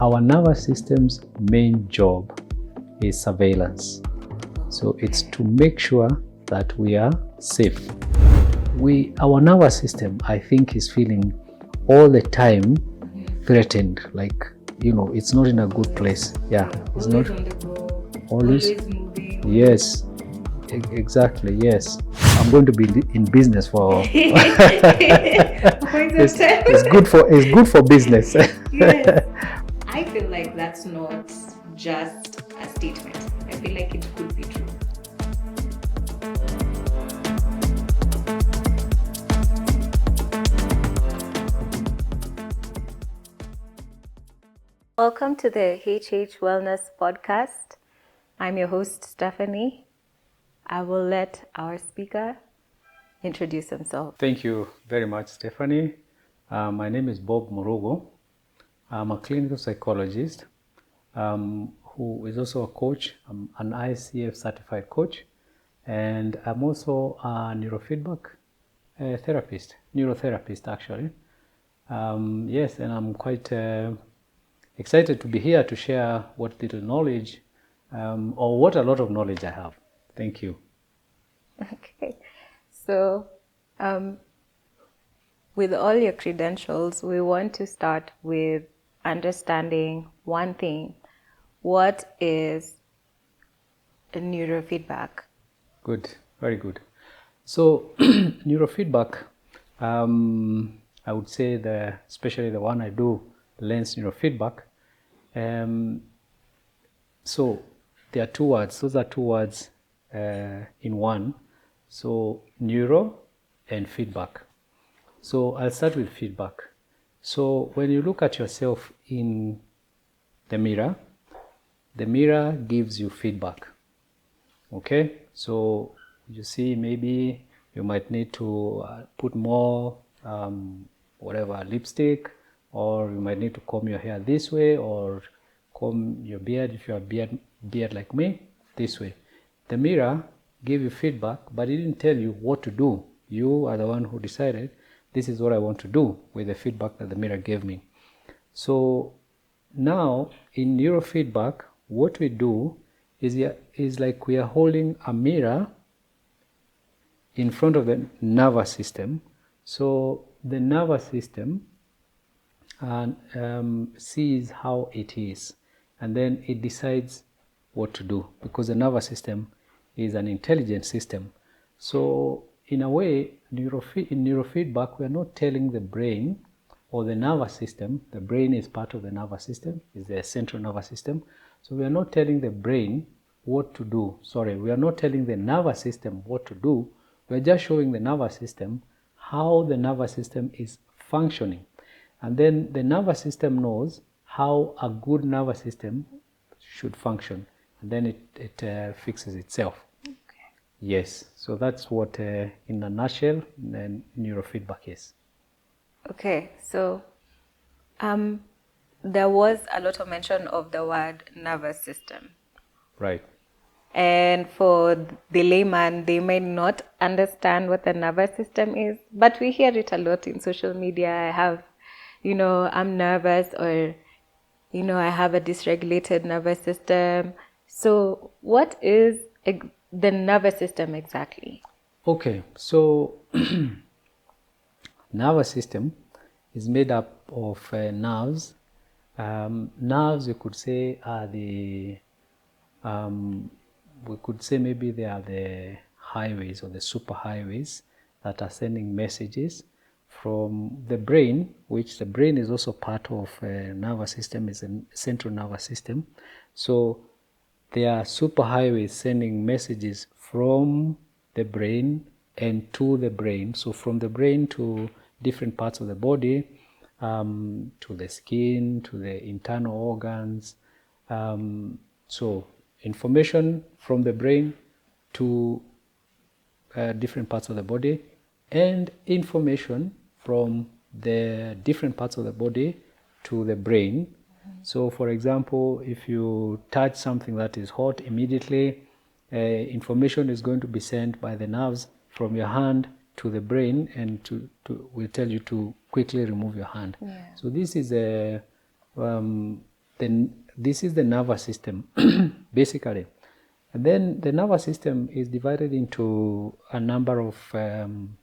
Our nervous system's main job is surveillance. So it's to make sure that we are safe. Our nervous system, I think, is feeling all the time threatened. Like, it's not in a good place. Yeah, it's always not on the go, always moving. Yes, exactly. Yes, I'm going to be in business for. It's good for business. Yes. I feel like that's not just a statement. I feel like it could be true. Welcome to the HH Wellness podcast. I'm your host, Stephanie. I will let our speaker introduce himself. Thank you very much, Stephanie. My name is Bob Murugu. I'm a clinical psychologist who is also a coach. I'm an ICF certified coach, and I'm also a neurofeedback neurotherapist actually. Yes, and I'm quite excited to be here to share what little knowledge or what a lot of knowledge I have. Thank you. Okay, so with all your credentials, we want to start with understanding one thing. What is a neurofeedback? Good, very good. So neurofeedback, I would say especially the one I do, lens neurofeedback. So there are two words. Those are two words in one. So neuro and feedback. So I'll start with feedback. So when you look at yourself in the mirror gives you feedback. Okay, so you see, maybe you might need to put more lipstick, or you might need to comb your hair this way, or comb your beard if you have beard like me this way. The mirror gave you feedback, but it didn't tell you what to do. You are the one who decided, this is what I want to do with the feedback that the mirror gave me. So now in neurofeedback, what we do is like we are holding a mirror in front of the nervous system. So the nervous system sees how it is, and then it decides what to do, because the nervous system is an intelligent system. So in a way, in neurofeedback, we are not telling the brain or the nervous system. The brain is part of the nervous system, is the central nervous system. So we are not telling the brain what to do. We are not telling the nervous system what to do. We are just showing the nervous system how the nervous system is functioning. And then the nervous system knows how a good nervous system should function. And then it fixes itself. Okay. Yes, so that's what, in a nutshell, neurofeedback is. Okay, so there was a lot of mention of the word nervous system. Right. And for the layman, they may not understand what the nervous system is, but we hear it a lot in social media. I'm nervous, or, I have a dysregulated nervous system. So what is the nervous system exactly? Okay, so nervous system is made up of nerves. Nerves, you could say, are we could say maybe they are the highways or the superhighways that are sending messages from the brain, which the brain is also part of a nervous system, is a central nervous system. So there are superhighways sending messages from the brain and to the brain. So from the brain to different parts of the body, to the skin, to the internal organs. So information from the brain to different parts of the body, and information from the different parts of the body to the brain. So for example, if you touch something that is hot, immediately information is going to be sent by the nerves from your hand to the brain, and will tell you to quickly remove your hand. Yeah. So this is this is the nervous system, basically. And then the nervous system is divided into a number of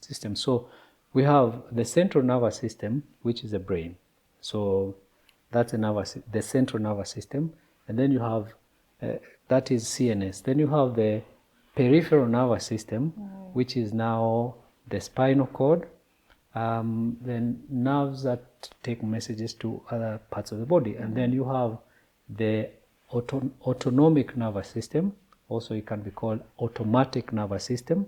systems. So we have the central nervous system, which is the brain. So that's the central nervous system. And then you have, that is CNS. Then you have the peripheral nervous system, which is now the spinal cord, then nerves that take messages to other parts of the body. And then you have the autonomic nervous system, also it can be called automatic nervous system,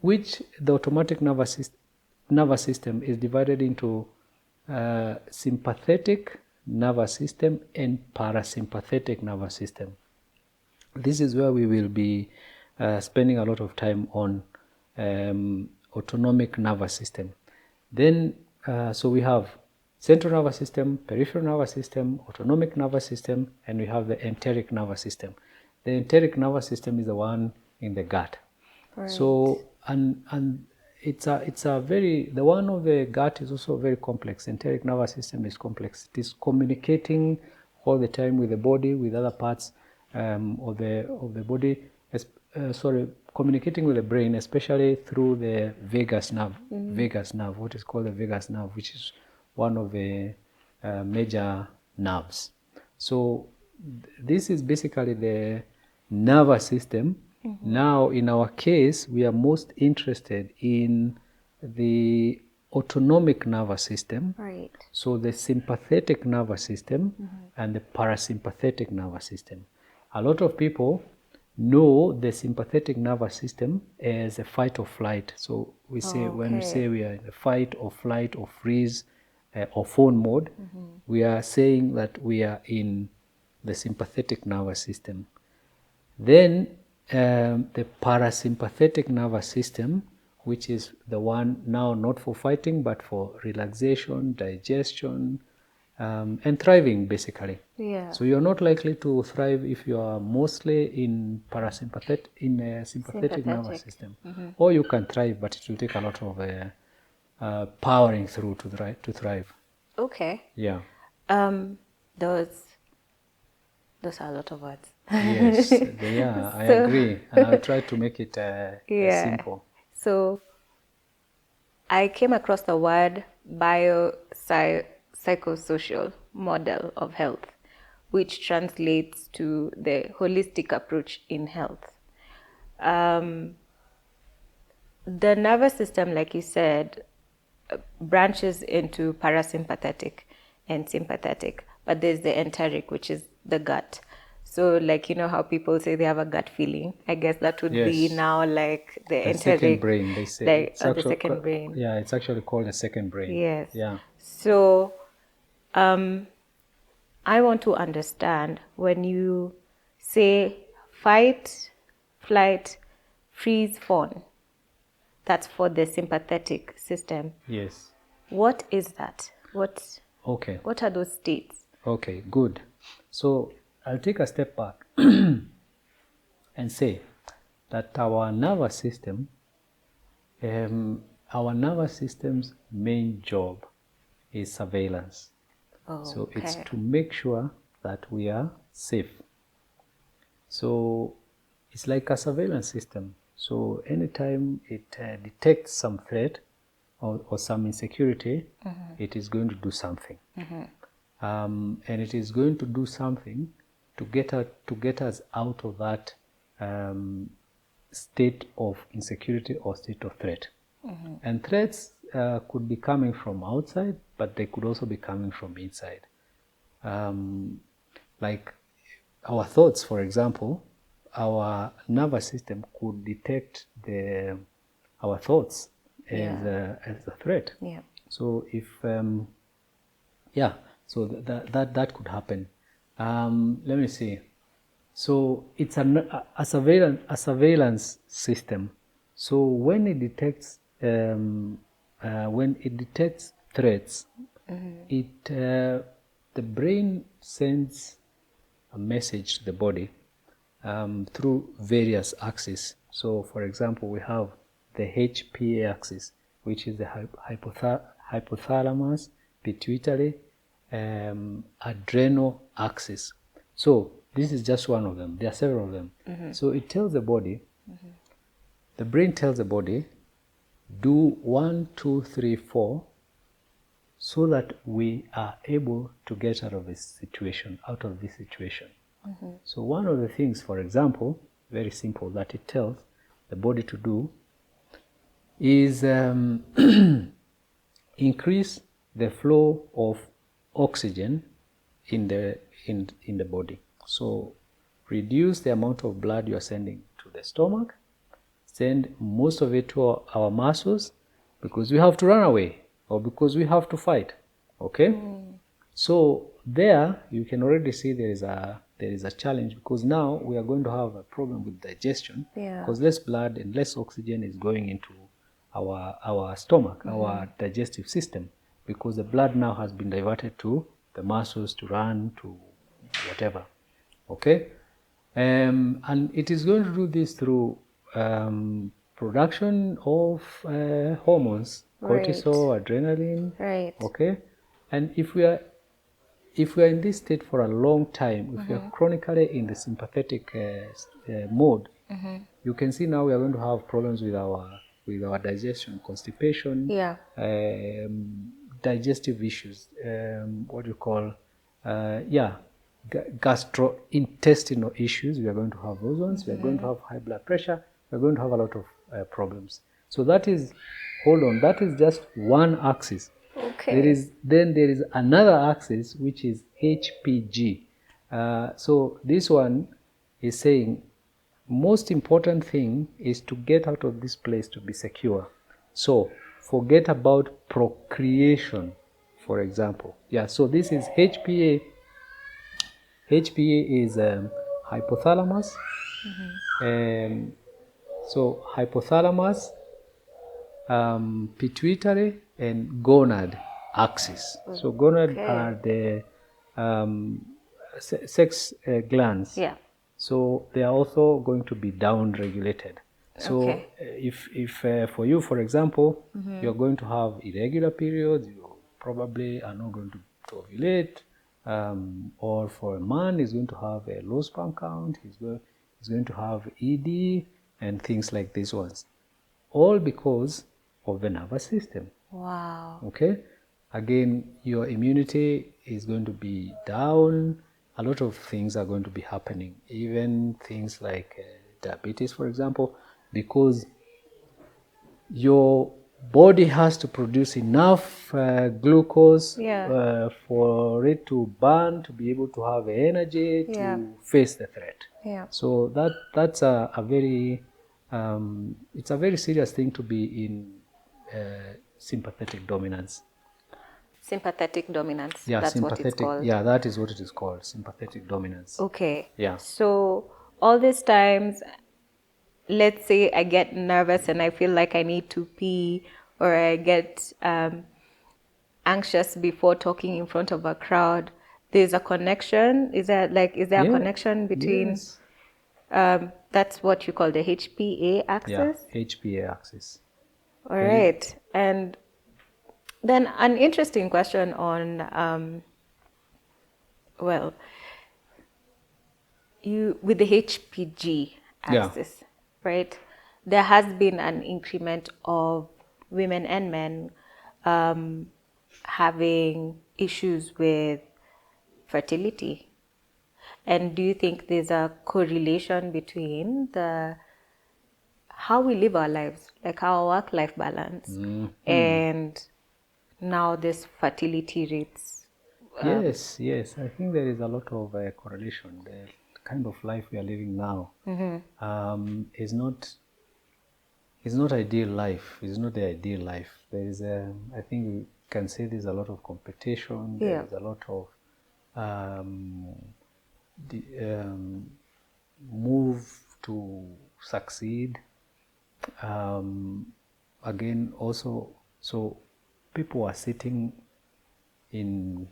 which the automatic nervous system is divided into sympathetic nervous system and parasympathetic nervous system. This is where we will be spending a lot of time on autonomic nervous system. Then, so we have central nervous system, peripheral nervous system, autonomic nervous system, and we have the enteric nervous system. The enteric nervous system is the one in the gut. Right. So, and it's a very, the one of the gut is also very complex. Enteric nervous system is complex. It is communicating all the time with the body, with other parts of the body, communicating with the brain, especially through the vagus nerve. Vagus nerve, what is called the vagus nerve, which is one of the major nerves. So this is basically the nervous system. Now, in our case, we are most interested in the autonomic nervous system. Right. So the sympathetic nervous system and the parasympathetic nervous system. A lot of people know the sympathetic nervous system as a fight or flight. So we say, when we say we are in a fight or flight or freeze or fawn mode, we are saying that we are in the sympathetic nervous system. Then the parasympathetic nervous system, which is the one now not for fighting but for relaxation, digestion, and thriving, basically. Yeah. So you're not likely to thrive if you are mostly in a sympathetic nervous system. Or you can thrive, but it will take a lot of powering through to thrive. Okay. Yeah. Those are a lot of words. Yes, yeah, I agree. And I'll try to make it simple. So I came across the word psychosocial model of health, which translates to the holistic approach in health. The nervous system, like you said, branches into parasympathetic and sympathetic, but there's the enteric, which is the gut. So, like, you know how people say they have a gut feeling? I guess that would be now like the enteric. Second brain, they say. Like, the second brain. Yeah, it's actually called the second brain. Yes. Yeah. So, I want to understand, when you say fight, flight, freeze, fawn, that's for the sympathetic system. Yes. What is that? What are those states? Okay, good. So I'll take a step back and say that our nervous system's main job is surveillance. So it's to make sure that we are safe. So it's like a surveillance system. So anytime it detects some threat or some insecurity, it is going to do something. And it is going to do something to get us out of that state of insecurity or state of threat. And threats could be coming from outside, but they could also be coming from inside. Like our thoughts, for example, our nervous system could detect our thoughts as a threat. Yeah. So if so that could happen. Let me see. So it's a surveillance system. So when it detects threats, the brain sends a message to the body through various axes. So, for example, we have the HPA axis, which is the hypothalamus, pituitary, adrenal axis. So this is just one of them. There are several of them. So it tells the body, the brain tells the body, do 1, 2, 3, 4, so that we are able to get out of this situation, So one of the things, for example, very simple, that it tells the body to do is increase the flow of oxygen in the body. So reduce the amount of blood you are sending to the stomach, send most of it to our muscles, because we have to run away or because we have to fight. Okay? So there you can already see there is a challenge, because now we are going to have a problem with digestion, because less blood and less oxygen is going into our stomach, our digestive system, because the blood now has been diverted to the muscles to run to whatever. Okay? And it is going to do this through production of hormones, cortisol, adrenaline. Right. Okay? And if we are in this state for a long time, if we are chronically in the sympathetic mode, you can see now we are going to have problems with our digestion, constipation, digestive issues, what do you call, gastrointestinal issues. We are going to have those ones. We are going to have high blood pressure. We are going to have a lot of problems. So that is, that is just one axis. Okay. Then there is another axis, which is HPG. So this one is saying most important thing is to get out of this place to be secure. So forget about procreation, for example. So this is HPA. HPA is hypothalamus. So hypothalamus, pituitary, and gonad axis. So gonad are the sex glands. So they are also going to be down regulated. So if for you, for example, you're going to have irregular periods, you probably are not going to ovulate, or for a man, he's going to have a low sperm count, he's going to have ED and things like these ones, all because of the nervous system. Wow. Okay? Again, your immunity is going to be down. A lot of things are going to be happening, even things like diabetes, for example, because your body has to produce enough glucose for it to burn, to be able to have energy to face the threat. So that's a very it's a very serious thing to be in sympathetic dominance. Sympathetic dominance. Yeah, that's what it's called. Yeah, that is what it is called, sympathetic dominance. Okay. Yeah. So all these times, let's say I get nervous and I feel like I need to pee, or I get anxious before talking in front of a crowd. There's a connection. Is there a connection between? Yes. That's what you call the HPA axis. Yeah, HPA axis. All right. And then an interesting question on, with the HPG axis, right? There has been an increment of women and men having issues with fertility. And do you think there's a correlation between how we live our lives, like our work-life balance, and now this fertility rates? Yes. I think there is a lot of correlation. The kind of life we are living now is not ideal life. It's not the ideal life. There is I think we can say there's a lot of competition. There is a lot of move to succeed. Again, also, so people are sitting in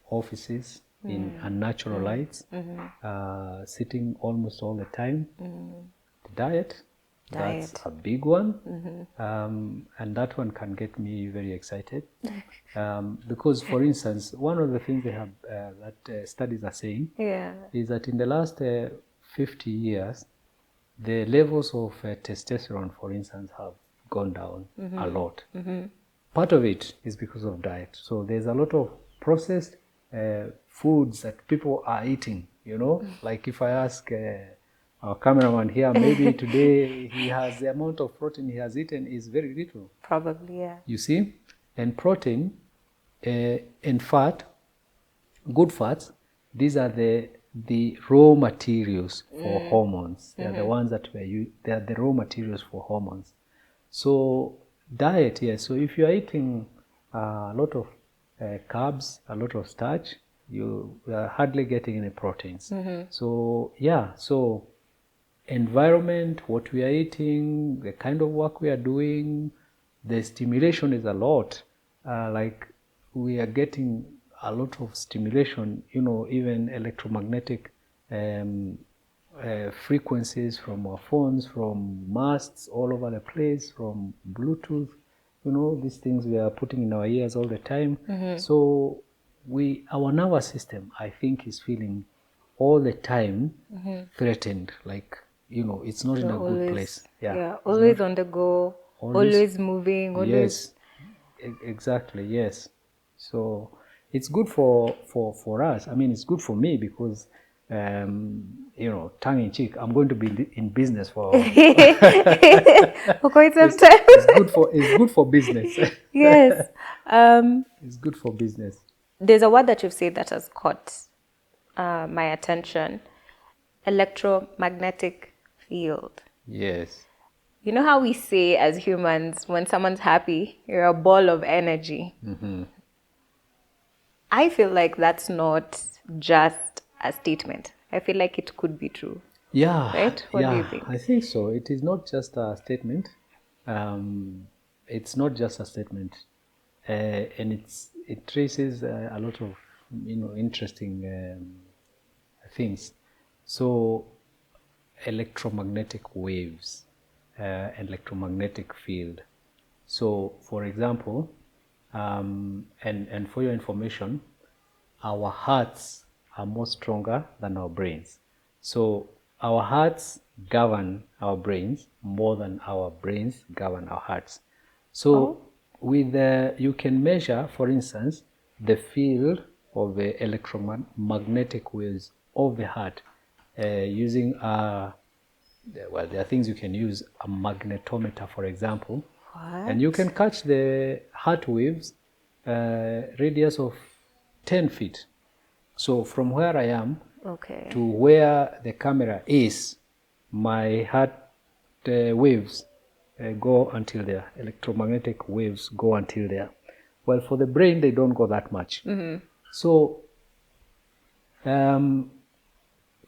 offices in unnatural lights, sitting almost all the time. The diet Diet. That's a big one. And that one can get me very excited. Because, for instance, one of the things they have that studies are saying is that in the last 50 years, the levels of testosterone, for instance, have gone down a lot. Part of it is because of diet. So there's a lot of processed foods that people are eating, Like if I ask our cameraman here, maybe today he has the amount of protein he has eaten is very little. Probably, yeah. You see? And protein and fat, good fats, these are the raw materials for hormones. They are the ones that they are the raw materials for hormones. So diet, yes. So if you are eating a lot of carbs, a lot of starch, you are hardly getting any proteins. So so environment, what we are eating, the kind of work we are doing, the stimulation is a lot. Like we are getting a lot of stimulation, even electromagnetic frequencies from our phones, from masts all over the place, from Bluetooth, these things we are putting in our ears all the time. So our nervous system, I think, is feeling all the time threatened, like, it's not in a good place. Always on the go, always moving, always. Yes, exactly, yes. So it's good for us. I mean, it's good for me because, tongue in cheek, I'm going to be in business for quite some time. It's good for business. Yes. It's good for business. There's a word that you've said that has caught my attention: electromagnetic field. Yes. You know how we say as humans, when someone's happy, you're a ball of energy. I feel like that's not just a statement. I feel like it could be true. Yeah. Right? What do you think? I think so. It is not just a statement. It's not just a statement. And it traces a lot of, interesting things. So electromagnetic waves, electromagnetic field. So, for example, and for your information, our hearts are more stronger than our brains. So our hearts govern our brains more than our brains govern our hearts. So you can measure, for instance, the field of the electromagnetic waves of the heart using there are things you can use, a magnetometer, for example. What? And you can catch the heart waves radius of 10 feet. So from where I am to where the camera is, my heart waves go until there. Electromagnetic waves go until there. Well, for the brain, they don't go that much. So,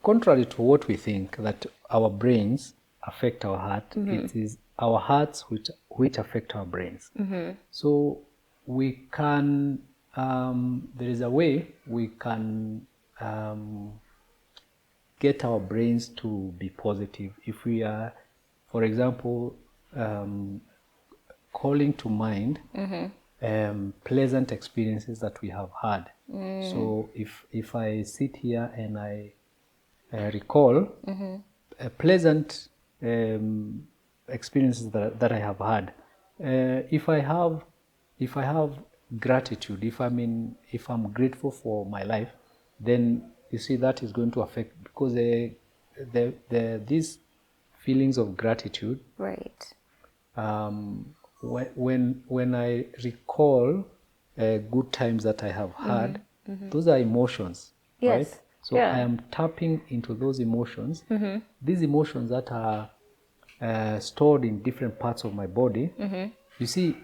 contrary to what we think, that our brains affect our heart, it is our hearts which affect our brains. So we can, there is a way we can get our brains to be positive. If we are, for example, calling to mind pleasant experiences that we have had. So if I sit here and I recall pleasant experiences that I have had, if I have gratitude, if I'm grateful for my life, then you see that is going to affect, because these feelings of gratitude, Right. when I recall good times that I have had, those are emotions, right? Yes. So I am tapping into those emotions. These emotions that are stored in different parts of my body. You see,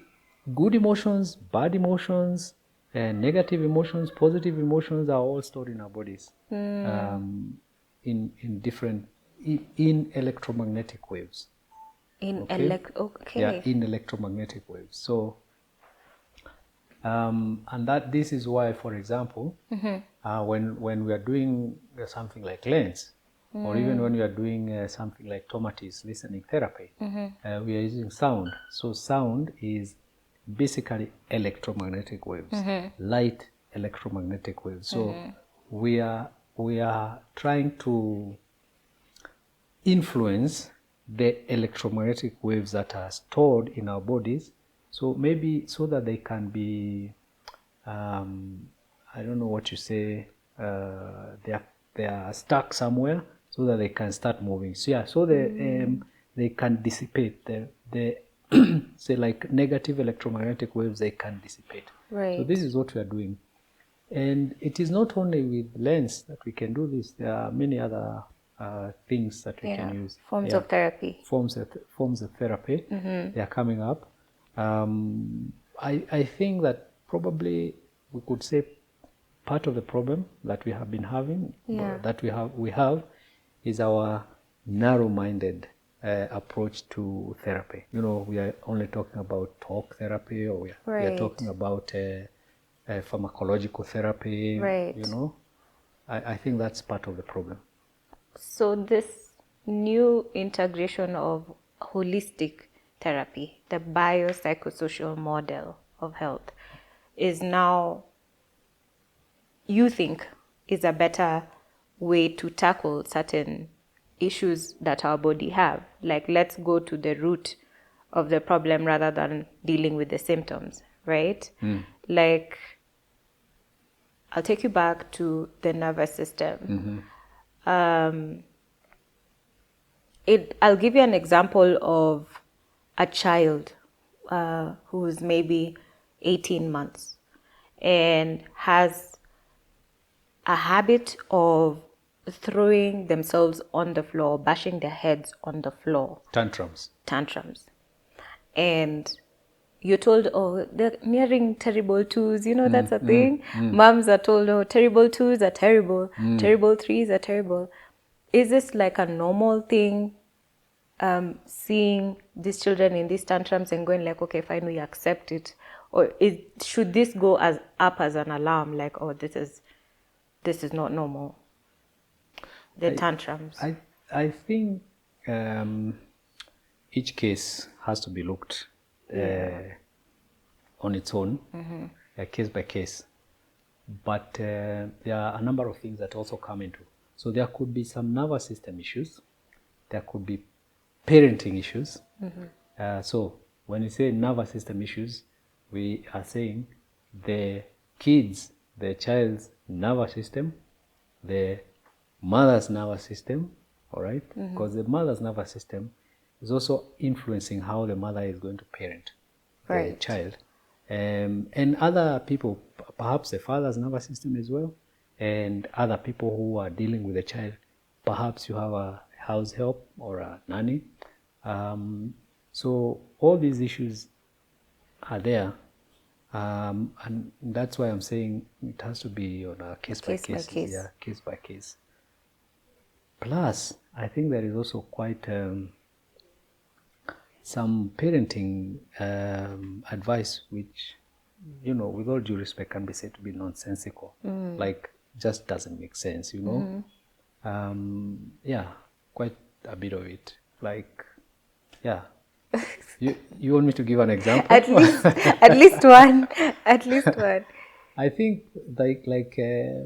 good emotions, bad emotions, negative emotions, positive emotions are all stored in our bodies in different in electromagnetic waves. In in electromagnetic waves. So, and this is why, for example, when we are doing something like lens, or even when we are doing something like Tomatis listening therapy, we are using sound. So sound is basically electromagnetic waves, light electromagnetic waves. So we are trying to influence the electromagnetic waves that are stored in our bodies. So maybe so that they can be, I don't know what you say, they are stuck somewhere so that they can start moving. So yeah, so they can dissipate the say like negative electromagnetic waves, they can dissipate. Right. So this is what we are doing. And it is not only with lens that we can do this. There are many other things that we can use. Forms of therapy. Forms of therapy. They are coming up. I think that probably we could say part of the problem that we have been having, that we have, is our narrow-minded approach to therapy. You know, we are only talking about talk therapy, or we are talking about pharmacological therapy. Right. You know, I think that's part of the problem. So this new integration of holistic therapy, the biopsychosocial model of health, is now, you think, is a better way to tackle certain issues that our body have. Like, let's go to the root of the problem rather than dealing with the symptoms, right? Like, I'll take you back to the nervous system. I'll give you an example of a child who's maybe 18 months and has a habit of throwing themselves on the floor, bashing their heads on the floor. Tantrums. And you're told, oh, they're nearing terrible twos. You know, that's a thing. Moms are told, oh, terrible twos are terrible. Terrible threes are terrible. Is this like a normal thing, seeing these children in these tantrums and going like, okay, fine, we accept it? Or should this go up as an alarm, like, oh, this is not normal, the tantrums? I think each case has to be looked on its own, case by case. But there are a number of things that also come into. So there could be some nervous system issues. There could be parenting issues. So when we say nervous system issues, we are saying the child's nervous system, the mother's nervous system, all right? Because the mother's nervous system is also influencing how the mother is going to parent the child. And other people, perhaps the father's nervous system as well, and other people who are dealing with the child. Perhaps you have a house help or a nanny. So all these issues are there. And that's why I'm saying it has to be on a case by case. Yeah, case by case. Plus, I think there is also quite some parenting advice which, you know, with all due respect, can be said to be nonsensical. Like, just doesn't make sense, you know. Yeah, quite a bit of it. Like, yeah. You want me to give an example? At least one. I think like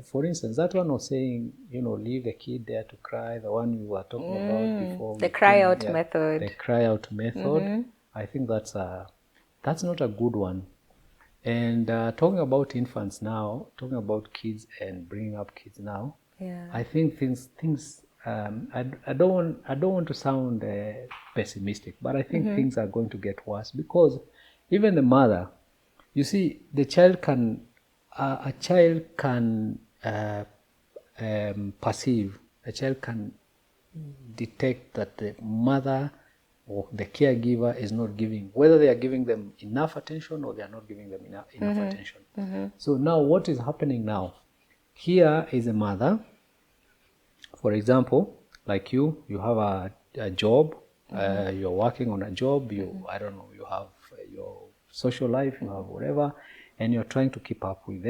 for instance, that one was saying, you know, leave the kid there to cry. The one we were talking about before. The cry out method. The cry out method. I think that's not a good one. And talking about infants now, talking about kids and bringing up kids now, I think things. I don't want to sound pessimistic, but I think things are going to get worse, because even the mother, you see, a child can perceive, a child can detect that the mother or the caregiver is not giving, whether they are giving them enough attention or they are not giving them enough attention. So now what is happening now? Here is a mother, for example, like you have a job, you're working on a job, I don't know, you have your social life, you have whatever, and you're trying to keep up with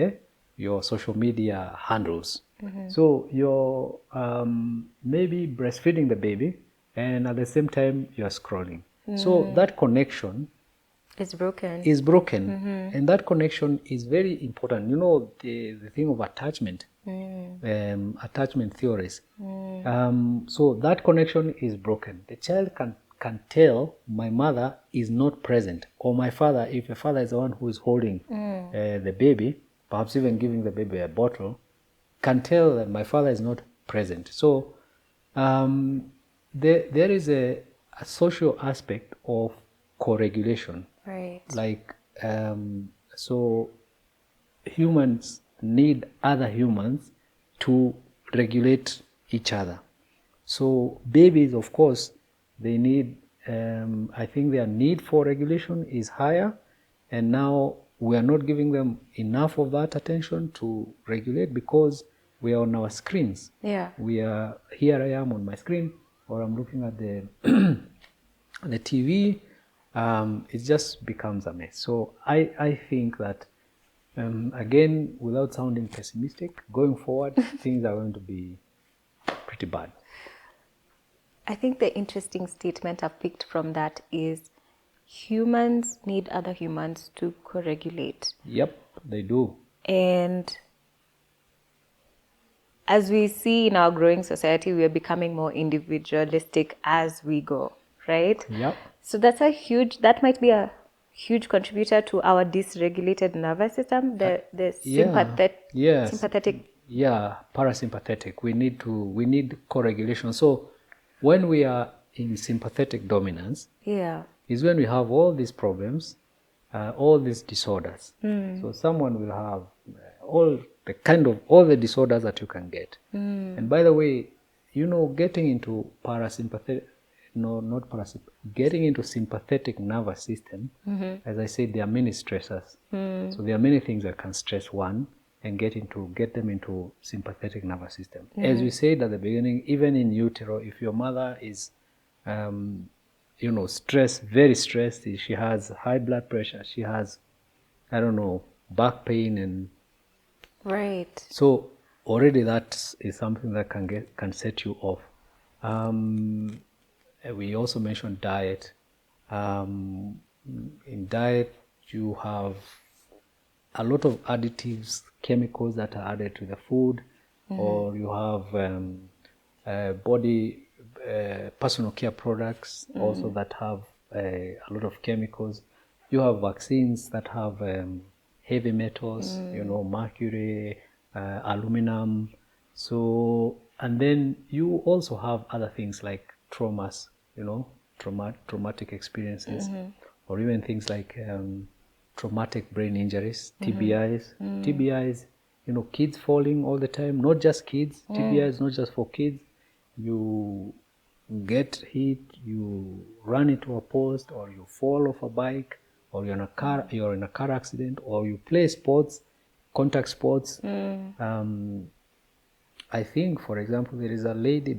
your social media handles. So you're maybe breastfeeding the baby, and at the same time you're scrolling. So that connection It's broken. is broken, and that connection is very important. You know, the thing of attachment, attachment theories. So that connection is broken. The child can tell my mother is not present, or my father, if the father is the one who is holding the baby, perhaps even giving the baby a bottle, can tell that my father is not present. So there is a social aspect of co-regulation. Right. Like, so humans need other humans to regulate each other. So babies, of course, they need, I think their need for regulation is higher, and now we are not giving them enough of that attention to regulate because we are on our screens. Yeah. We are, here I am on my screen, or I'm looking at the the TV. It just becomes a mess. So I think that, again, without sounding pessimistic, going forward, things are going to be pretty bad. I think the interesting statement I've picked from that is humans need other humans to co-regulate. Yep, they do. And as we see in our growing society, we are becoming more individualistic as we go, right? Yep. So that might be a huge contributor to our dysregulated nervous system, the Yes. sympathetic. Yeah, parasympathetic. We need co-regulation. So when we are in sympathetic dominance, Yeah. is when we have all these problems, all these disorders. So someone will have all the disorders that you can get. And by the way, you know, getting into getting into sympathetic nervous system, as I said, there are many stressors. So there are many things that can stress one and get them into sympathetic nervous system. As we said at the beginning, even in utero, if your mother is very stressed, she has high blood pressure, she has, I don't know, back pain, and Right. so already that is something that can set you off. We also mentioned diet. In diet, you have a lot of additives, chemicals that are added to the food, or you have personal care products also that have a lot of chemicals. You have vaccines that have heavy metals, mercury, aluminum. So, and then you also have other things like traumas, traumatic experiences, or even things like traumatic brain injuries, TBIs. TBIs, kids falling all the time, not just kids. TBI is not just for kids. You get hit, you run into a post, or you fall off a bike, or you're in a car accident, or you play sports, contact sports. I think, for example, there is a lady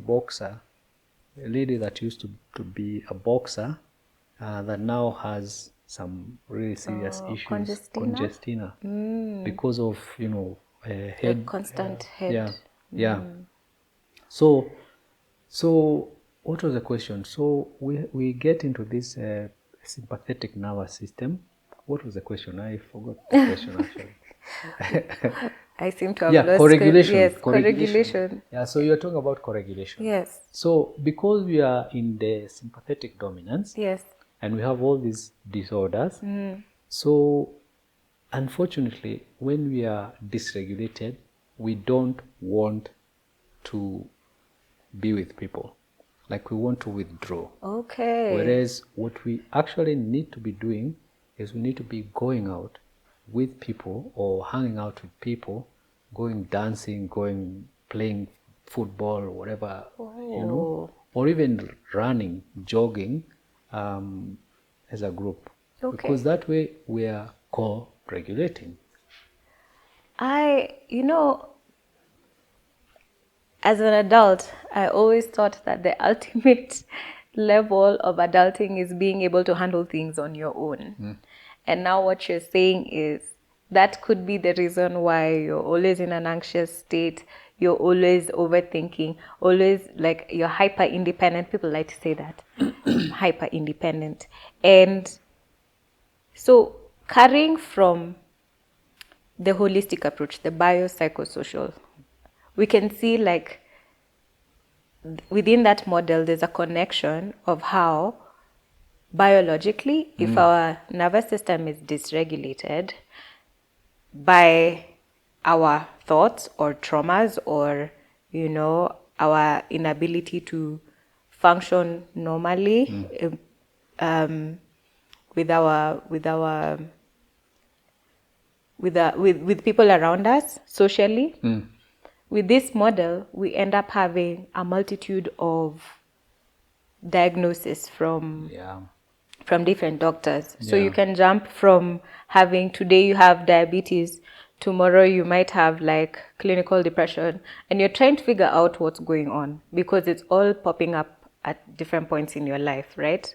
that used to be a boxer, that now has some really serious issues, congestina, because of head, constant head. Yeah. So what was the question? So we get into this sympathetic nervous system. What was the question? I forgot the question actually. I seem to have lost co-regulation. Yes, co-regulation. Yeah, so you're talking about co-regulation. Yes. So because we are in the sympathetic dominance, yes, and we have all these disorders, so unfortunately, when we are dysregulated, we don't want to be with people. Like, we want to withdraw. Okay. Whereas what we actually need to be doing is we need to be going out with people, or hanging out with people, going dancing, going playing football, or whatever, or even running, jogging, as a group. Okay. Because that way we are co-regulating. As an adult, I always thought that the ultimate level of adulting is being able to handle things on your own. And now what you're saying is that could be the reason why you're always in an anxious state, you're always overthinking, always like you're hyper independent. People like to say that. Hyper independent. And so carrying from the holistic approach, the biopsychosocial, we can see like within that model there's a connection of how biologically, if our nervous system is dysregulated by our thoughts or traumas, or our inability to function normally with people around us socially. With this model, we end up having a multitude of diagnoses from different doctors. So you can jump from having, today you have diabetes, tomorrow you might have like clinical depression, and you're trying to figure out what's going on because it's all popping up at different points in your life, right?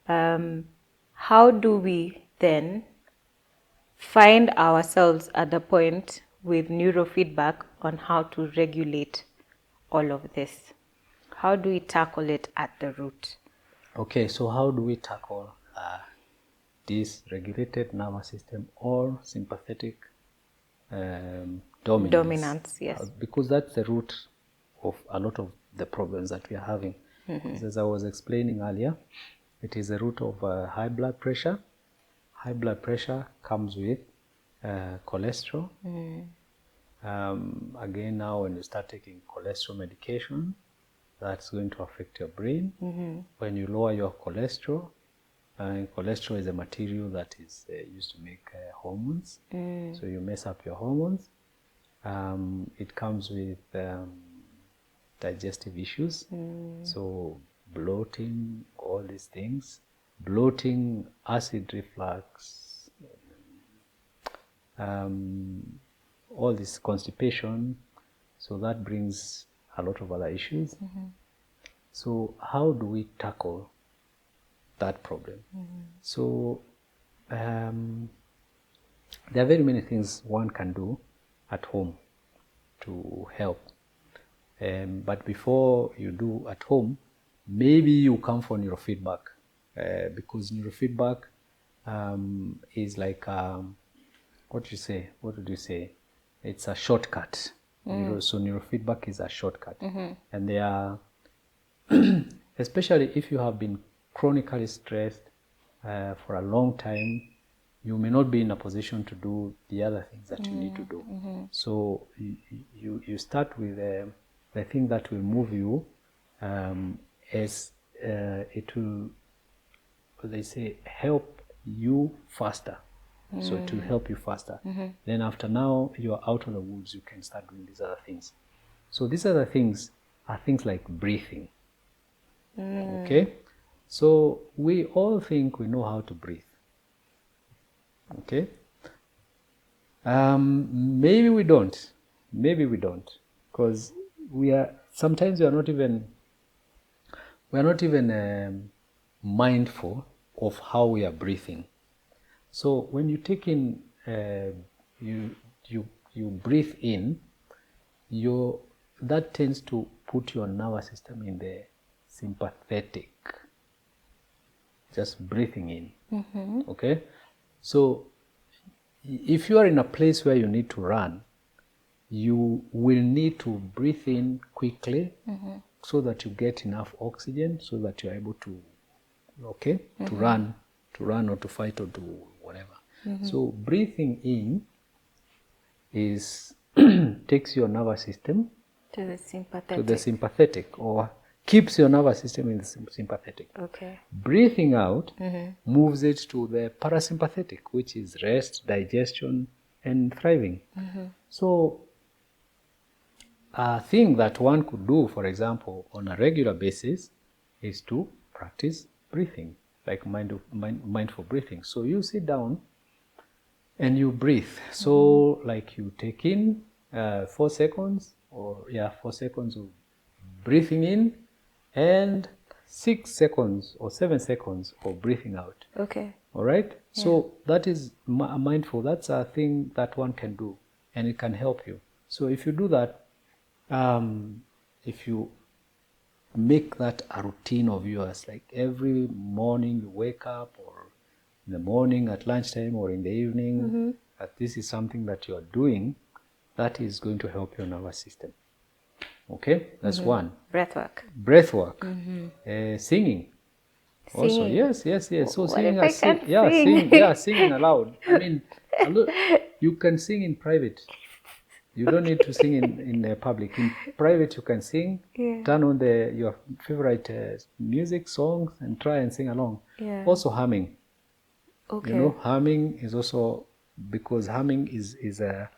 How do we then find ourselves at the point with neurofeedback on how to regulate all of this? How do we tackle it at the root? Okay, so how do we tackle dysregulated nervous system or sympathetic dominance? Dominance, yes. Because that's the root of a lot of the problems that we are having. As I was explaining earlier, it is the root of high blood pressure. High blood pressure comes with cholesterol. Again, now when you start taking cholesterol medication, that's going to affect your brain. When you lower your cholesterol, cholesterol is a material that is used to make hormones. So you mess up your hormones. It comes with digestive issues. So bloating, all these things. Bloating, acid reflux, all this constipation. So that brings a lot of other issues. So how do we tackle that problem? So there are very many things one can do at home to help. But before you do at home, maybe you come for neurofeedback, because neurofeedback is like, what did you say? It's a shortcut. So neurofeedback is a shortcut. And they are, especially if you have been chronically stressed for a long time, you may not be in a position to do the other things that you need to do. So you start with the thing that will move you, as it will, they say, help you faster. So it will help you faster. Then after now you're out of the woods, you can start doing these other things. So these other things are things like breathing. Okay? So we all think we know how to breathe. Okay? Maybe we don't. Because sometimes we are not even mindful of how we are breathing. So when you take in, you breathe in, that tends to put your nervous system in the sympathetic, just breathing in. Okay? So if you are in a place where you need to run, you will need to breathe in quickly so that you get enough oxygen so that you're able to, to run or to fight or do whatever. So breathing in takes your nervous system to the sympathetic, or keeps your nervous system in the sympathetic. Okay. Breathing out moves it to the parasympathetic, which is rest, digestion, and thriving. So a thing that one could do, for example, on a regular basis is to practice breathing, like mindful breathing. So you sit down and you breathe. So like you take in 4 seconds, 4 seconds of breathing in, and 6 seconds or 7 seconds of breathing out. Okay. All right. So that is mindful. That's a thing that one can do, and it can help you. So if you do that, if you make that a routine of yours, like every morning you wake up, or in the morning at lunchtime, or in the evening, that this is something that you are doing, that is going to help your nervous system. Okay, that's one. Breath work. Breath work. Singing. Also, Singing. yes. So What singing, if I can't sing? singing aloud. I mean, you can sing in private. You don't need to sing in public. In private, you can sing. Yeah. Turn on your favorite music songs and try and sing along. Yeah. Also humming. Okay. You know, humming is also, because humming is a,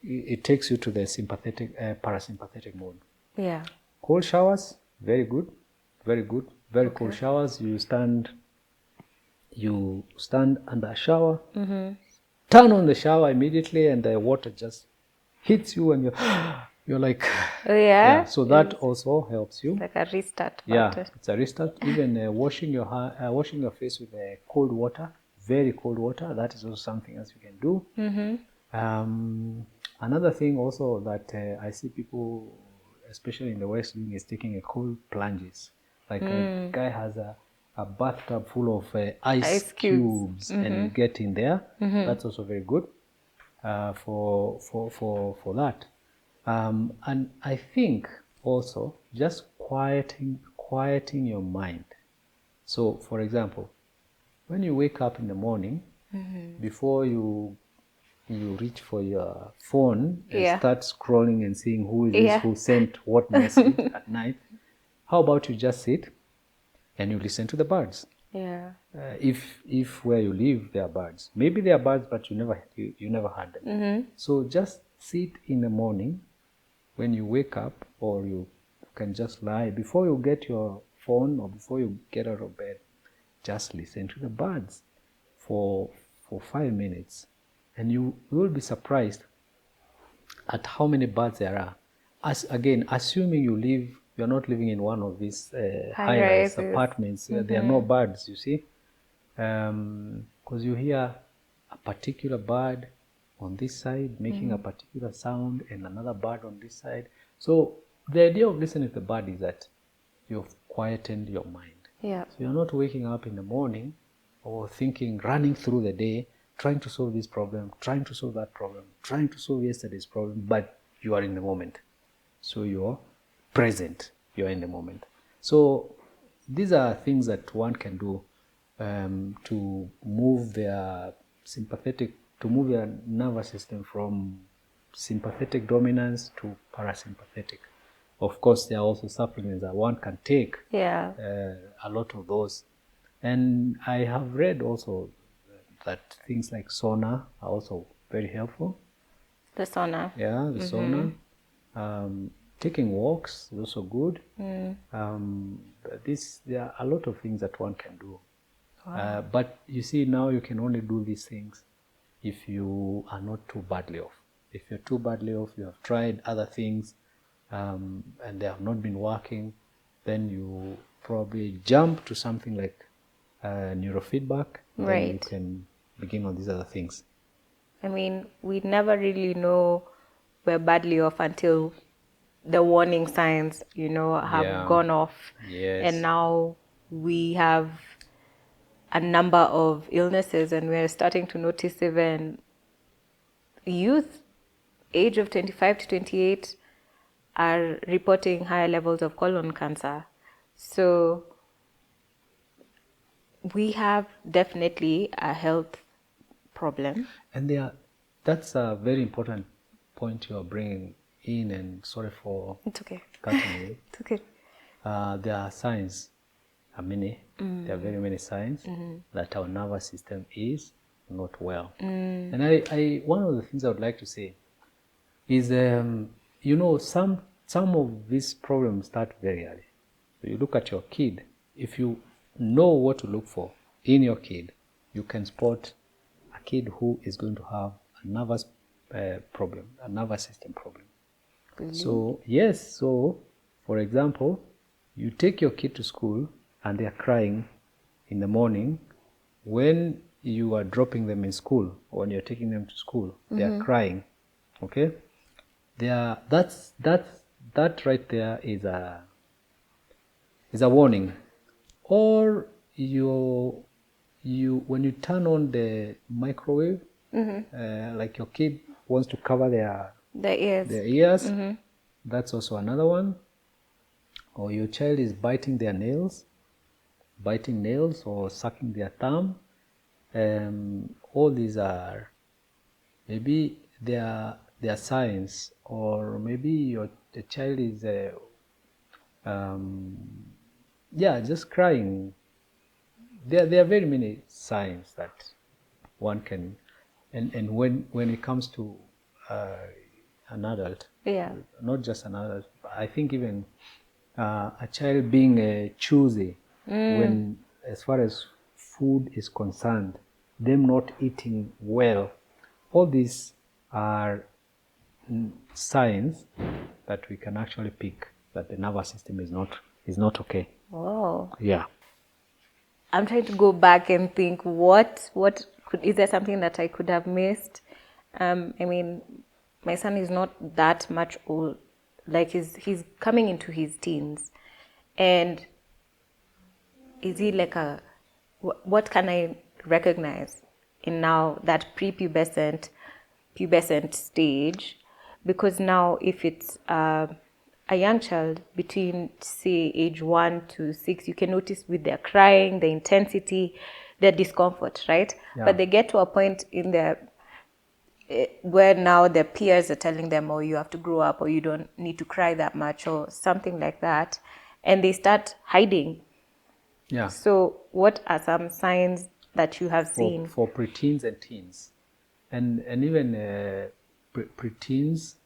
it takes you to the sympathetic, parasympathetic mode. Yeah. Cold showers, very good, very good. Very cold showers. You stand under a shower. Turn on the shower immediately, and the water just hits you, and you're like, Oh, yeah. So that also helps you. Like a restart. It's a restart. Even washing your face with cold water, very cold water. That is also something else you can do. Another thing also that I see people, especially in the West, doing is taking a cold plunges. Like a guy has a bathtub full of ice cubes, and you get in there. That's also very good for that. And I think also just quieting your mind. So, for example, when you wake up in the morning, before you reach for your phone and start scrolling and seeing who is this, who sent what message at night, how about you just sit and you listen to the birds? Yeah. If where you live there are birds, maybe there are birds, but you never heard them. So just sit in the morning when you wake up, or you can just lie before you get your phone or before you get out of bed. Just listen to the birds for 5 minutes, and you will be surprised at how many birds there are. Assuming you're not living in one of these high-rise apartments, there are no birds, you see, because you hear a particular bird on this side making a particular sound, and another bird on this side. So the idea of listening to the bird is that you've quietened your mind. Yeah. So you're not waking up in the morning or thinking, running through the day, trying to solve this problem, trying to solve that problem, trying to solve yesterday's problem, but you are in the moment. So you're present, you're in the moment. So these are things that one can do to move their nervous system from sympathetic dominance to parasympathetic. Of course, there are also supplements that one can take. Yeah. A lot of those. And I have read also that things like sauna are also very helpful. The sauna. Yeah, the sauna. Taking walks is also good. There are a lot of things that one can do. Wow. But you see, now you can only do these things if you are not too badly off. If you're too badly off, you have tried other things, and they have not been working, then you probably jump to something like neurofeedback. Right. Then you can begin on these other things. I mean, we never really know we're badly off until the warning signs, have gone off. Yes. And now we have a number of illnesses, and we're starting to notice even youth, age of 25 to 28, are reporting higher levels of colon cancer. So we have definitely a health problem. And that's a very important point you're bringing in, and sorry for It's okay. cutting you. It's okay. There are signs, many. There are very many signs that our nervous system is not well. And I one of the things I would like to say is, some of these problems start very early. So you look at your kid. If you know what to look for in your kid, you can spot a kid who is going to have a nervous problem, a nervous system problem. Really? So yes, so for example, you take your kid to school and they are crying in the morning, when you are dropping them in school, or when you're taking them to school, they are crying. Okay? That right there is a warning. Or when you turn on the microwave, like your kid wants to cover their ears, that's also another one. Or your child is biting nails or sucking their thumb. All these are maybe they are signs. Or maybe the child is just crying. There are very many signs that one can, and when it comes to an adult, not just an adult, I think even a child being choosy when, as far as food is concerned, them not eating well, all these are signs that we can actually pick that the nervous system is not okay. Oh. Yeah. I'm trying to go back and think is there something that I could have missed? I mean, my son is not that much old, like he's coming into his teens, and is he like what can I recognize in now that pubescent stage? Because now if it's a young child between, say, age 1 to 6, you can notice with their crying, the intensity, their discomfort, right? Yeah. But they get to a point in where now their peers are telling them, oh, you have to grow up, or you don't need to cry that much, or something like that. And they start hiding. Yeah. So what are some signs that you have seen? For preteens and teens, and even preteens,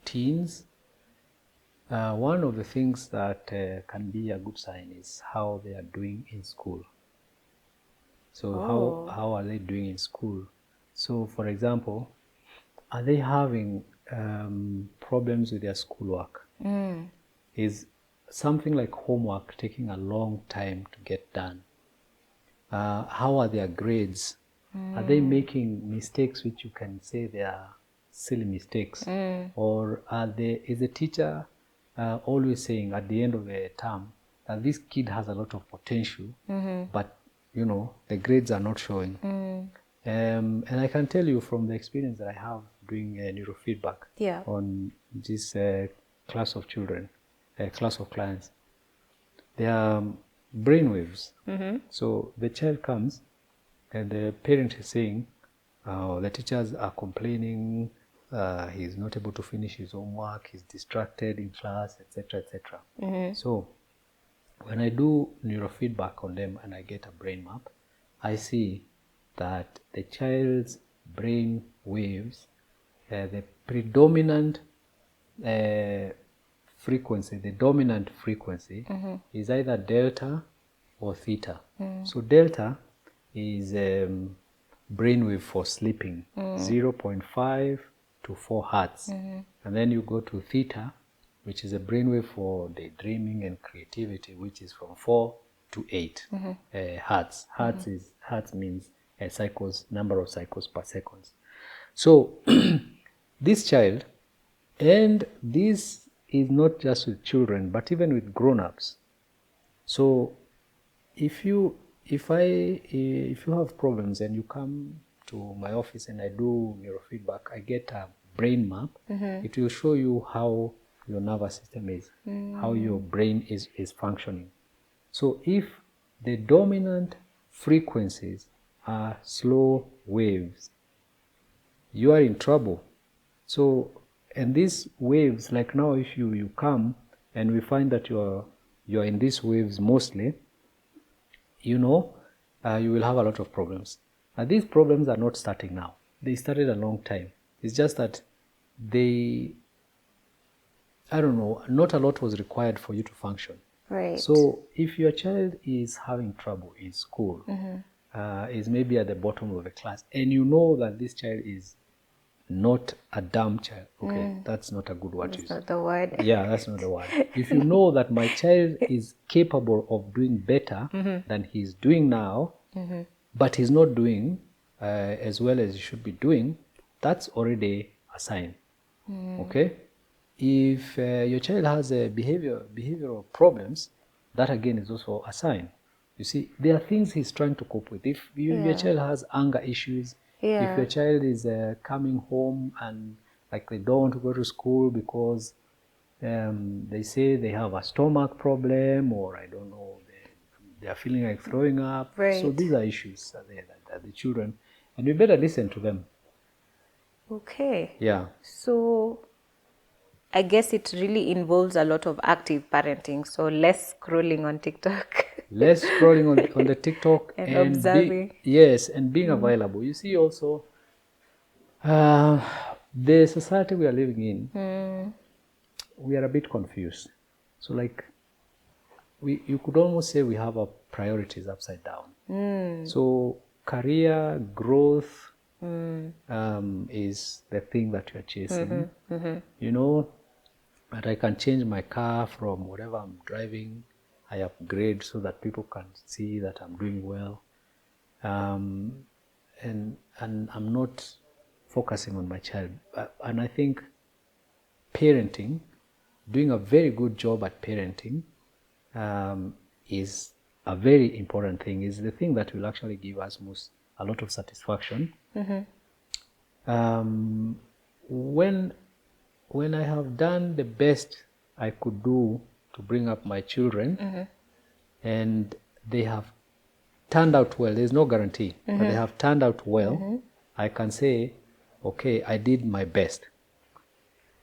teens, one of the things that can be a good sign is how they are doing in school. So how are they doing in school? So, for example, are they having problems with their schoolwork? Is something like homework taking a long time to get done? How are their grades? Are they making mistakes which you can say they are silly mistakes? Or is the teacher always saying at the end of the term that this kid has a lot of potential, but the grades are not showing? And I can tell you from the experience that I have doing neurofeedback on this class of children, class of clients, they are brainwaves. So the child comes and the parent is saying, the teachers are complaining, he's not able to finish his homework, he's distracted in class, etc., etc. So when I do neurofeedback on them and I get a brain map, I see that the child's brain waves, the predominant frequency, the dominant frequency is either delta or theta. So delta is brainwave for sleeping, 0.5 to 4 hertz. And then you go to theta, which is a brainwave for daydreaming and creativity, which is from 4 to 8 hertz. Hertz means number of cycles per second. So this child, and this is not just with children, but even with grown-ups. So if you have problems and you come to my office and I do neurofeedback, I get a brain map. It will show you how your nervous system is, how your brain is functioning. So if the dominant frequencies are slow waves, you are in trouble. So, and these waves, like now, if you come and we find that you're in these waves mostly, you will have a lot of problems. And these problems are not starting now. They started a long time. It's just that not a lot was required for you to function. Right. So if your child is having trouble in school, is maybe at the bottom of the class, and you know that this child is not a dumb child. Okay, that's not a good word to That's use. not the word. Yeah, that's not the word. If you know that my child is capable of doing better than he's doing now, but he's not doing as well as he should be doing, that's already a sign. Okay? If your child has behavioral problems, that again is also a sign. You see, there are things he's trying to cope with. If your child has anger issues, if your child is coming home and like they don't want to go to school because they say they have a stomach problem, or I don't know, they are feeling like throwing up. Right. So these are issues that the children, and we better listen to them. Okay. Yeah. So I guess it really involves a lot of active parenting. So less scrolling on TikTok. Less scrolling on the TikTok And observing. and being available. You see also the society we are living in, we are a bit confused. So like you could almost say we have our priorities upside down. So career growth is the thing that you are chasing. You know, but I can change my car from whatever I'm driving. I upgrade so that people can see that I'm doing well. And I'm not focusing on my child. And I think parenting, doing a very good job at parenting, is a very important thing. Is the thing that will actually give us a lot of satisfaction. When I have done the best I could do to bring up my children, and they have turned out well, there's no guarantee, but they have turned out well, I can say, okay, I did my best.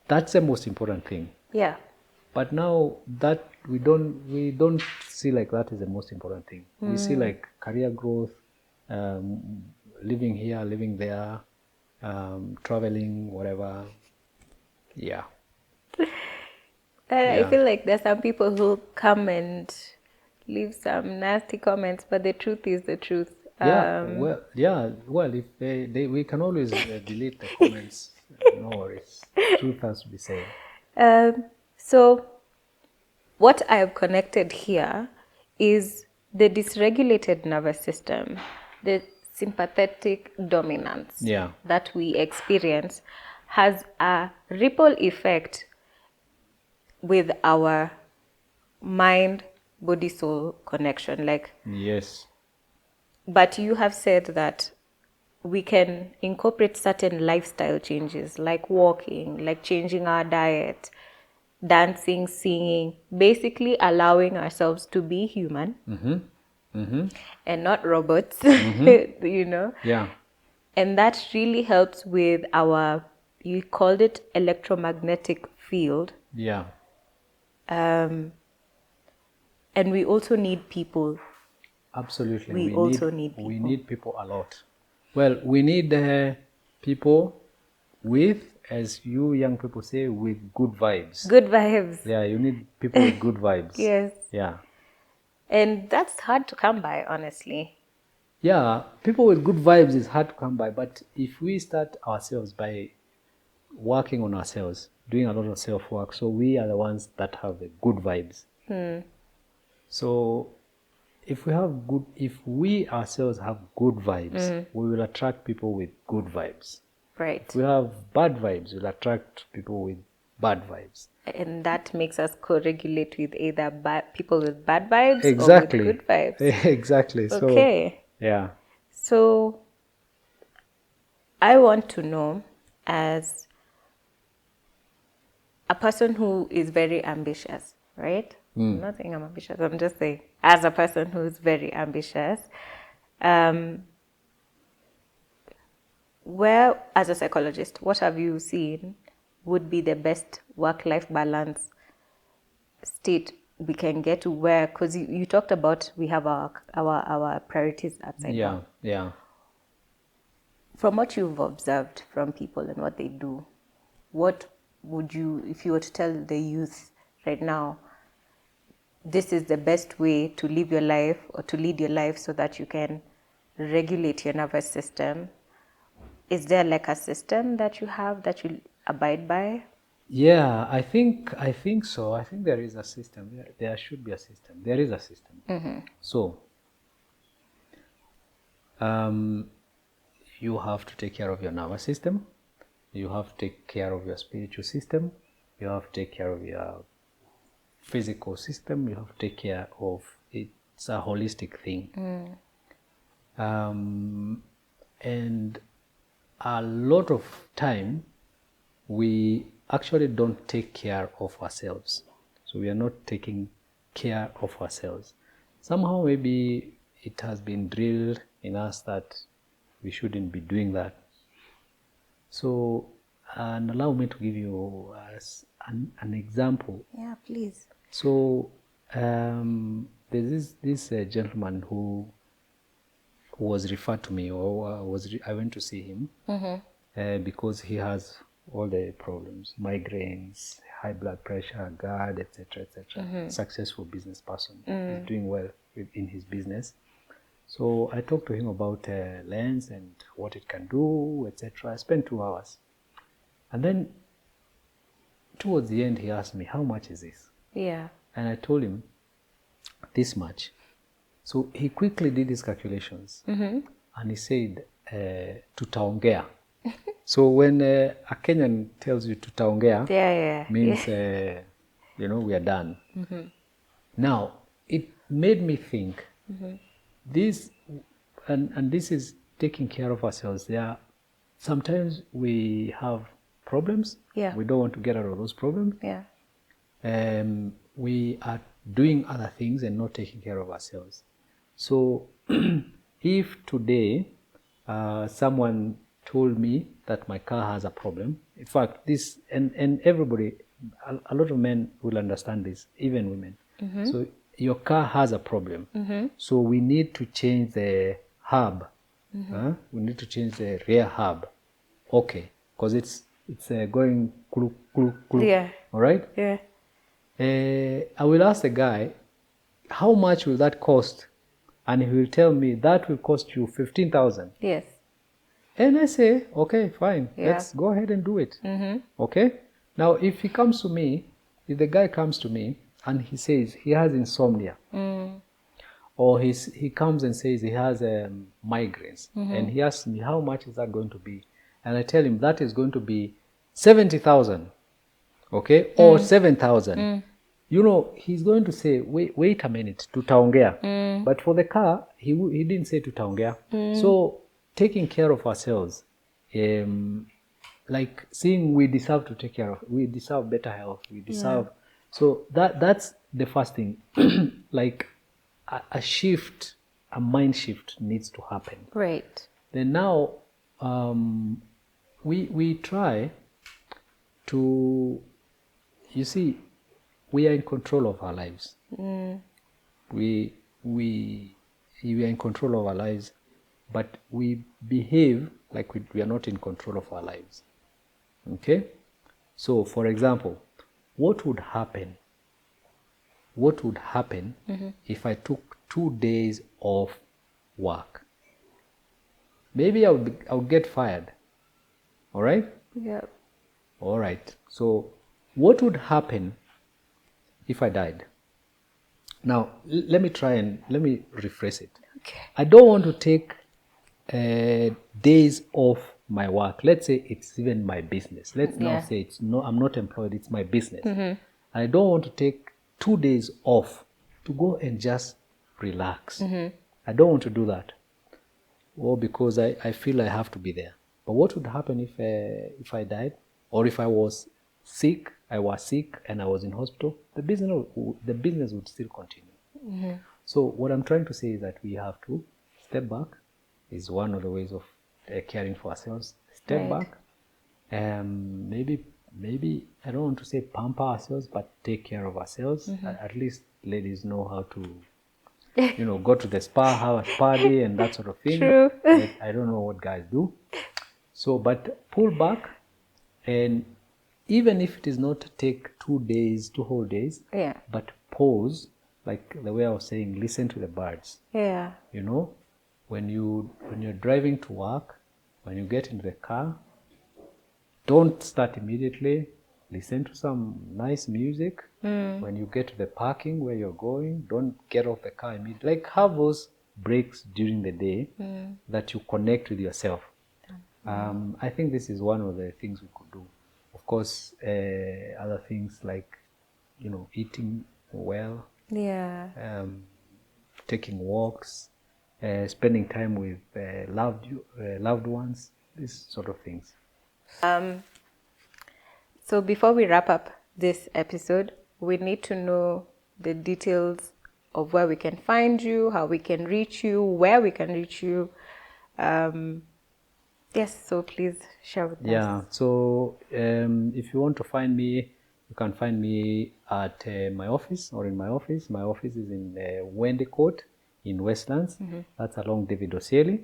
That's the most important thing. Yeah. But now that we don't see like that is the most important thing. We see like career growth, living here, living there, traveling, whatever. Yeah. I feel like there's some people who come and leave some nasty comments, but the truth is the truth. Well, if we can always delete the comments. No worries. Truth has to be said. So what I have connected here is the dysregulated nervous system, the sympathetic dominance that we experience has a ripple effect with our mind, body, soul connection. Like, yes. But you have said that we can incorporate certain lifestyle changes, like walking, like changing our diet, dancing, singing, basically allowing ourselves to be human and not robots, you know? Yeah. And that really helps with our, you called it electromagnetic field. Yeah. And we also need people. Absolutely. We also need people. We need people a lot. Well, we need people with, as you young people say, with good vibes. Good vibes. Yeah, you need people with good vibes. Yes. Yeah. And that's hard to come by, honestly. Yeah, people with good vibes is hard to come by, but if we start ourselves by working on ourselves, doing a lot of self-work, so we are the ones that have the good vibes. So if we ourselves have good vibes, we will attract people with good vibes. Right. If we have bad vibes, we'll attract people with bad vibes. And that makes us co-regulate with either people with bad vibes Exactly. or with good vibes. Exactly. Okay. So, yeah. So I want to know, as a person who is very ambitious, right? I'm not saying I'm ambitious, I'm just saying, as a person who is very ambitious, where, as a psychologist, what have you seen would be the best work-life balance state we can get to, where, because you talked about we have our priorities upside down. Yeah. From what you've observed from people and what they do, what would you, if you were to tell the youth right now, this is the best way to live your life or to lead your life so that you can regulate your nervous system, Is there like a system that you have that you abide by? Yeah, I think so. I think there is a system. There should be a system. There is a system. So, you have to take care of your nervous system. You have to take care of your spiritual system. You have to take care of your physical system. You have to take care of it. It's a holistic thing. And a lot of time we actually don't take care of ourselves. So we are not taking care of ourselves. Somehow maybe it has been drilled in us that we shouldn't be doing that. So, and allow me to give you an example. Yeah, please. So, there's this gentleman who was referred to me, or I went to see him because he has all the problems: migraines, high blood pressure, GERD, etc., etc. Successful business person, he's doing well in his business. So I talked to him about lens and what it can do, etc. I spent 2 hours, and then towards the end he asked me, "How much is this?" Yeah. And I told him, "This much." So he quickly did his calculations, and he said, "Tutaongea." So when a Kenyan tells you "tutaongea," means we are done. Now it made me think. This and this is taking care of ourselves. Sometimes we have problems. Yeah. We don't want to get out of those problems. Yeah. We are doing other things and not taking care of ourselves. So if today someone told me that my car has a problem, in fact, this and everybody, a lot of men will understand this, even women. So your car has a problem. So we need to change the hub. We need to change the rear hub. Okay, because it's going kluk, kluk, kluk. Yeah. All right? Yeah. I will ask the guy, how much will that cost? And he will tell me that will cost you 15,000. Yes. And I say, okay, fine, Yeah. let's go ahead and do it. Okay? Now, if the guy comes to me and he says he has insomnia, or he comes and says he has migraines, and he asks me, how much is that going to be? And I tell him that is going to be 70,000, okay, or 7,000. He's going to say, wait a minute, tutaongea. But for the car, he didn't say tutaongea. So taking care of ourselves, like seeing we deserve to take care of, we deserve better health, we deserve. So that's the first thing. Like a shift, a mind shift needs to happen. Right. Then now we try to, you see, we are in control of our lives. We are in control of our lives, but we behave like we are not in control of our lives. Okay? So, for example, what would happen if I took 2 days off work? Maybe I would get fired. All right? Yeah. All right. So, what would happen if I died? Now, let me rephrase it. Okay. I don't want to take days off my work. Let's say it's even my business. Let's now say I'm not employed, it's my business. I don't want to take 2 days off to go and just relax. I don't want to do that. Or because I feel I have to be there. But what would happen if I died? Or if I was sick and I was in hospital? The business would still continue. So what I'm trying to say is that we have to step back. Is one of the ways of caring for ourselves. Step back. Maybe I don't want to say pamper ourselves, but take care of ourselves. At least ladies know how to, go to the spa, have a spa day, and that sort of thing. True. I don't know what guys do. So, but pull back, and even if it is not take 2 whole days, but pause, like the way I was saying, listen to the birds. Yeah. When you're driving to work, When you get into the car, don't start immediately. Listen to some nice music. When you get to the parking where you're going, don't get off the car immediately. Like, have those breaks during the day that you connect with yourself. I think this is one of the things we could do. Of course, other things like, eating well, taking walks, spending time with loved ones, these sort of things. So before we wrap up this episode, we need to know the details of where we can find you, how we can reach you, where we can reach you. Yes, so please share with us. Yeah, so if you want to find me, you can find me at my office or in my office. My office is in Wendy Court in Westlands. That's along David Osieli.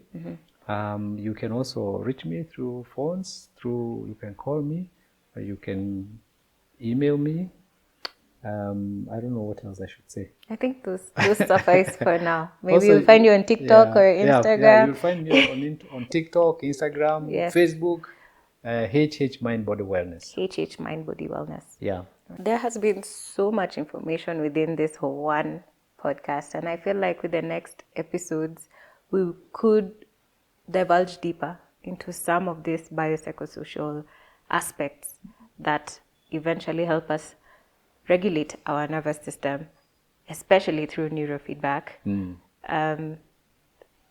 You can also reach me through phones, you can call me, or you can email me. I don't know what else I should say. I think those suffice for now. Maybe Also, you'll find you on TikTok or Instagram. Yeah, you'll find me on TikTok, Instagram, Yes. Facebook, HH MindBody Wellness. HH MindBody Wellness. Yeah. There has been so much information within this one podcast, and I feel like with the next episodes, we could divulge deeper into some of these biopsychosocial aspects that eventually help us regulate our nervous system, especially through neurofeedback.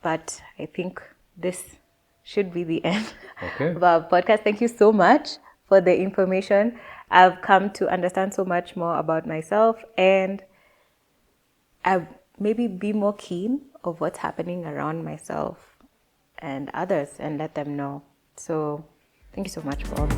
But I think this should be the end of our podcast. Thank you so much for the information. I've come to understand so much more about myself, and I've maybe be more keen of what's happening around myself and others and let them know. So thank you so much, Bob.